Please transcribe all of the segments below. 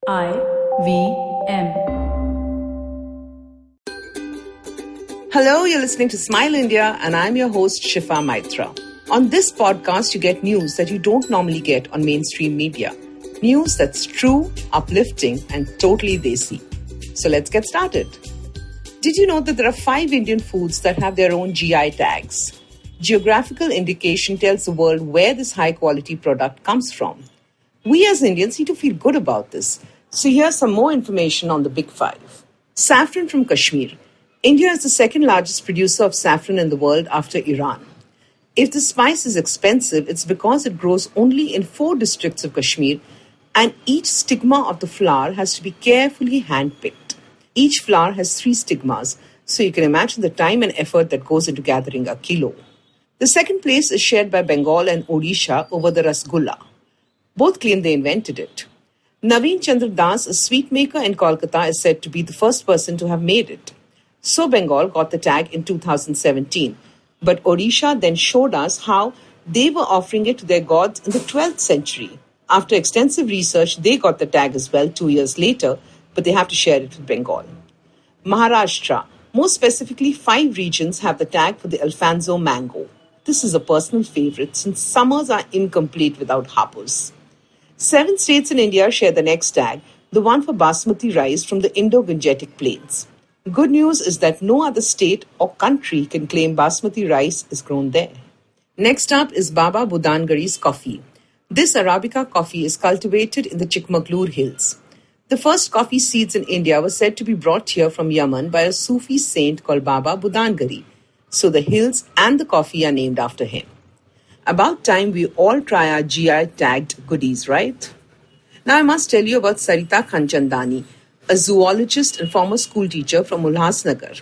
IVM. Hello, you're listening to Smile India, and I'm your host, Shifa Maitra. On this podcast, you get news that you don't normally get on mainstream media. News that's true, uplifting, and totally desi. So let's get started. Did you know that there are 5 Indian foods that have their own GI tags? Geographical indication tells the world where this high-quality product comes from. We as Indians need to feel good about this. So here's some more information on the Big 5. Saffron from Kashmir. India is the second largest producer of saffron in the world after Iran. If the spice is expensive, it's because it grows only in 4 districts of Kashmir, and each stigma of the flower has to be carefully hand-picked. Each flower has 3 stigmas, so you can imagine the time and effort that goes into gathering a kilo. The second place is shared by Bengal and Odisha over the Rasgulla. Both claim they invented it. Naveen Chandra Das, a sweet maker in Kolkata, is said to be the first person to have made it. So Bengal got the tag in 2017. But Odisha then showed us how they were offering it to their gods in the 12th century. After extensive research, they got the tag as well 2 years later, but they have to share it with Bengal. Maharashtra, more specifically 5 regions have the tag for the Alfonso mango. This is a personal favorite since summers are incomplete without hapus. 7 states in India share the next tag, the one for basmati rice from the Indo-Gangetic plains. Good news is that no other state or country can claim basmati rice is grown there. Next up is Baba Budangari's coffee. This Arabica coffee is cultivated in the Chikmagalur hills. The first coffee seeds in India were said to be brought here from Yemen by a Sufi saint called Baba Budangari. So the hills and the coffee are named after him. About time we all try our GI tagged goodies, right? Now I must tell you about Sarita Khanchandani, a zoologist and former school teacher from Ulhasnagar.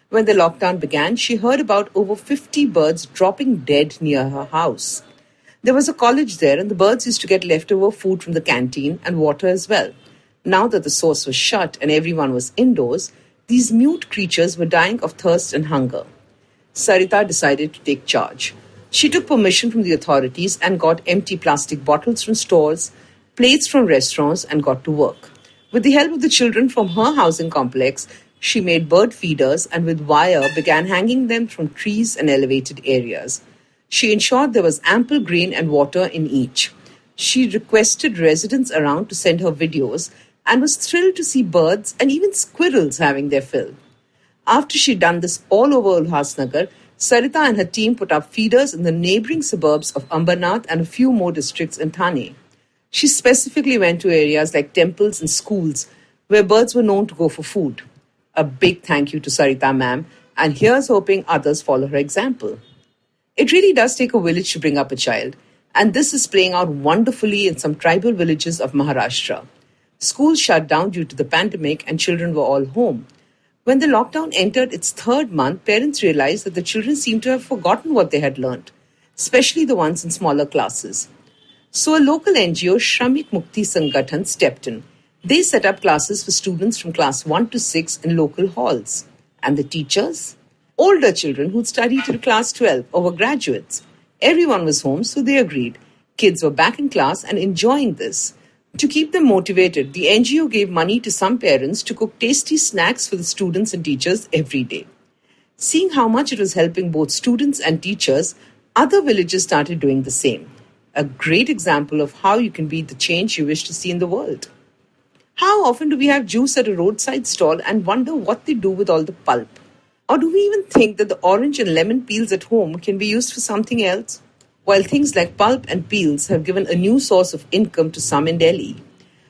When the lockdown began, she heard about over 50 birds dropping dead near her house. There was a college there and the birds used to get leftover food from the canteen and water as well. Now that the source was shut and everyone was indoors, these mute creatures were dying of thirst and hunger. Sarita decided to take charge. She took permission from the authorities and got empty plastic bottles from stores, plates from restaurants, and got to work. With the help of the children from her housing complex, she made bird feeders and with wire began hanging them from trees and elevated areas. She ensured there was ample grain and water in each. She requested residents around to send her videos and was thrilled to see birds and even squirrels having their fill. After she'd done this all over Ulhasnagar, Sarita and her team put up feeders in the neighbouring suburbs of Ambernath and a few more districts in Thane. She specifically went to areas like temples and schools where birds were known to go for food. A big thank you to Sarita ma'am, and here's hoping others follow her example. It really does take a village to bring up a child, and this is playing out wonderfully in some tribal villages of Maharashtra. Schools shut down due to the pandemic and children were all home. When the lockdown entered its 3rd month, parents realized that the children seemed to have forgotten what they had learned, especially the ones in smaller classes. So a local NGO, Shramik Mukti Sangathan, stepped in. They set up classes for students from class 1 to 6 in local halls. And the teachers? Older children who'd studied till class 12 or were graduates. Everyone was home, so they agreed. Kids were back in class and enjoying this. To keep them motivated, the NGO gave money to some parents to cook tasty snacks for the students and teachers every day. Seeing how much it was helping both students and teachers, other villages started doing the same. A great example of how you can be the change you wish to see in the world. How often do we have juice at a roadside stall and wonder what they do with all the pulp? Or do we even think that the orange and lemon peels at home can be used for something else? While things like pulp and peels have given a new source of income to some in Delhi.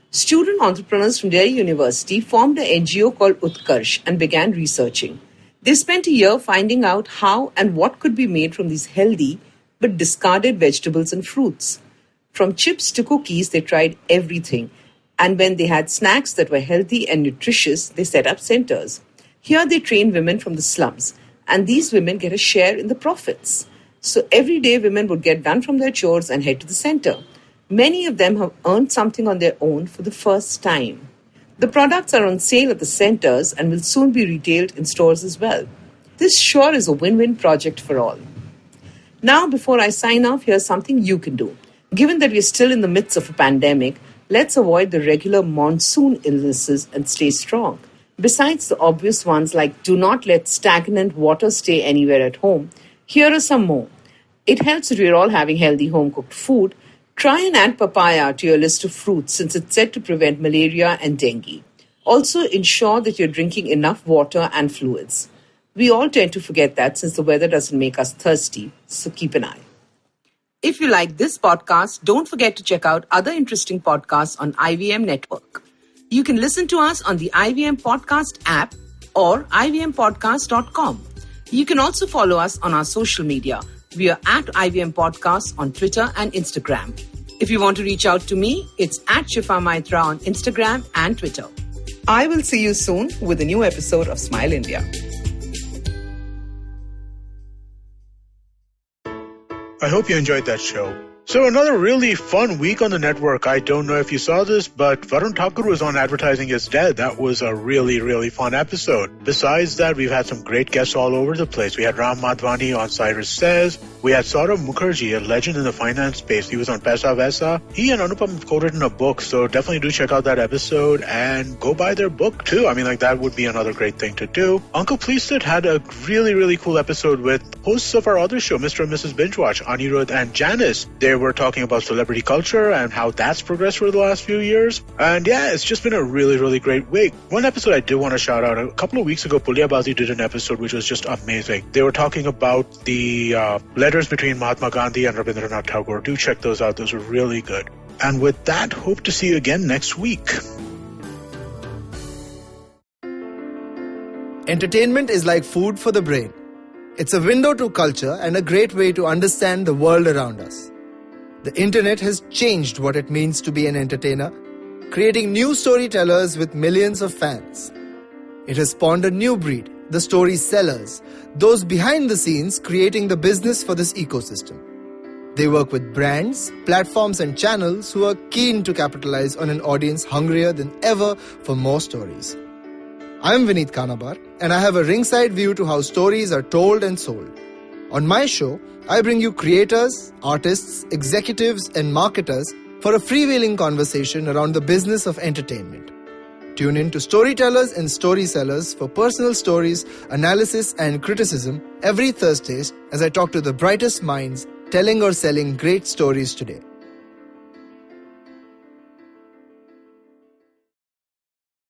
Student entrepreneurs from Delhi University formed an NGO called Utkarsh and began researching. They spent a year finding out how and what could be made from these healthy but discarded vegetables and fruits. From chips to cookies, they tried everything. And when they had snacks that were healthy and nutritious, they set up centers. Here they train women from the slums, and these women get a share in the profits. So every day women would get done from their chores and head to the center. Many of them have earned something on their own for the first time. The products are on sale at the centers and will soon be retailed in stores as well. This sure is a win-win project for all. Now, before I sign off, here's something you can do. Given that we're still in the midst of a pandemic, Let's avoid the regular monsoon illnesses and stay strong. Besides the obvious ones like do not let stagnant water stay anywhere at home, here are some more. It helps that we're all having healthy home cooked food. Try and add papaya to your list of fruits since it's said to prevent malaria and dengue. Also, ensure that you're drinking enough water and fluids. We all tend to forget that since the weather doesn't make us thirsty, so keep an eye. If you like this podcast, don't forget to check out other interesting podcasts on IVM Network. You can listen to us on the IVM Podcast app or ivmpodcast.com. You can also follow us on our social media. We are at IVM Podcasts on Twitter and Instagram. If you want to reach out to me, it's at Shifa Maitra on Instagram and Twitter. I will see you soon with a new episode of Smile India. I hope you enjoyed that show. So another really fun week on the network. I don't know if you saw this, but Varun Thakur was on Advertising is Dead. That was a really, really fun episode. Besides that, we've had some great guests all over the place. We had Ram Madhvani on Cyrus Says. We had Saurav Mukherjee, a legend in the finance space. He was on Paisa Vaisa. He and Anupam have co-written a book, so definitely do check out that episode and go buy their book too. I mean, that would be another great thing to do. Uncle Please It had a really, really cool episode with hosts of our other show, Mr. and Mrs. Binge Watch, Anirudh and Janice. They were talking about celebrity culture and how that's progressed over the last few years. And yeah, it's just been a really, really great week. One episode I did want to shout out. A couple of weeks ago, Pulyabazi did an episode which was just amazing. They were talking about the letters between Mahatma Gandhi and Rabindranath Tagore. Do check those out. Those are really good. And with that, hope to see you again next week. Entertainment is like food for the brain. It's a window to culture and a great way to understand the world around us. The internet has changed what it means to be an entertainer, creating new storytellers with millions of fans. It has spawned a new breed, the story-sellers, those behind the scenes creating the business for this ecosystem. They work with brands, platforms and channels who are keen to capitalize on an audience hungrier than ever for more stories. I'm Vineet Kanabar, and I have a ringside view to how stories are told and sold. On my show, I bring you creators, artists, executives, and marketers for a freewheeling conversation around the business of entertainment. Tune in to Storytellers and Storysellers for personal stories, analysis, and criticism every Thursdays as I talk to the brightest minds telling or selling great stories today.